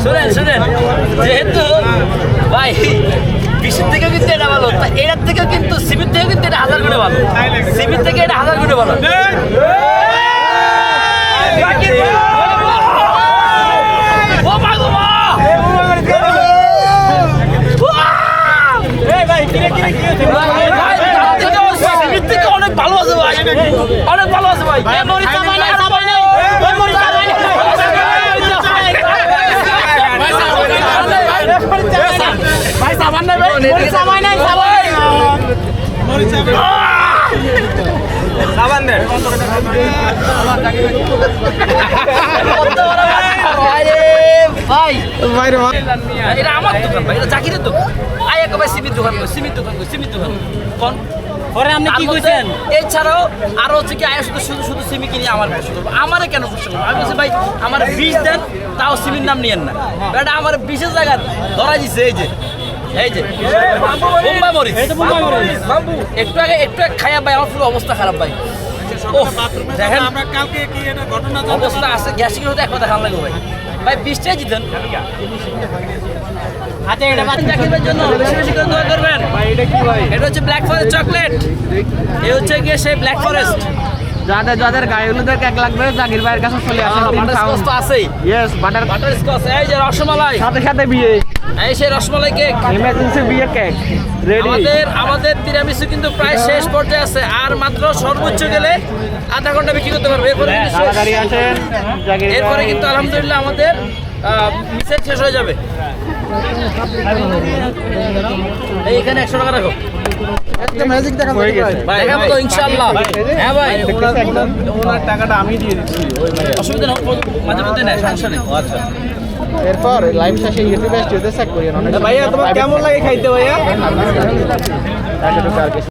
শুনেন যেহেতু ভাই বিশের থেকেও কিন্তু এটা ভালো, তা এটার থেকেও কিন্তু সিমির থেকেও কিন্তু এটা 1000 গুণে ভালো, সিমির থেকে এটা 1000 গুণে ভালো। অনেক ভালো আছে ভাই, অনেক ভালো আছে ভাই। এটা আমার দোকান ভাই, এটা জাকিরের দোকান। আয়া কবে সিমির দোকান, সিমির দোকান, সিমির দোকান কোন পরে আপনি কি কইছেন? এছাড়াও আরো হচ্ছে কি আয়া শুধু সিমি কিনে আমার প্রশ্ন করবো, আমারে কেন প্রশ্ন করবো? আমি বলছি ভাই আমার 20 দেন, তাও সিমির নাম নিয়েন না। এটা আমার 20 জায়গা ধরা দিচ্ছে। এই যে বোম্বাই মরিচ, একটু আগে খাইয়া ভাই আমার পুরো অবস্থা খারাপ ভাই। দেখেন অবস্থা আছে, গ্যাস্ট্রিক হতে এক কথা খারাপ লাগবে ভাই। ভাই 20 টাকা জিতেন। আচ্ছা এটা বাদ জাকিরের জন্য বেশি করে দোয়া করবেন ভাই। এটা কি ভাই? এটা হচ্ছে ব্ল্যাক ফরেস্ট চকলেট। এই হচ্ছে গিয়ে সেই ব্ল্যাক ফরেস্ট। যাদের গায়ে হলুদের কেক লাগবে জাকির ভাইয়ের কাছে চলে আসেন। বাটারস্কচ তো আছেই। Yes butterscotch. এই যে রসমালাই, সাথে বিয়ে, এই সেই রসমালাই কেক, ইমার্জেন্সি বিয়ে কেক রেডি। আমাদের তিরামিসু কিন্তু প্রায় শেষ পর্যায়ে আছে, আর মাত্র সর্বোচ্চ গেলে আধা ঘন্টা বিক্রি করতে পারবে। এরপরে কিন্তু আলহামদুলিল্লাহ আমাদের মিসেল শেষ হয়ে যাবে। এইখানে 100 টাকা রাখো। ম্যাজিক দেখাবো দেখাবো তো ইনশাআল্লাহ। হ্যাঁ ভাই ওনার টাকাটা আমি দিয়ে দিচ্ছি। অসুবিধা নেই, মাঝে মধ্যে নেয়, সমস্যা নেই। আচ্ছা এরপর লাইভ শেষে ইউটিউবে চেক করি। ভাইয়া তোমার কেমন লাগে খাইতে ভাইয়া?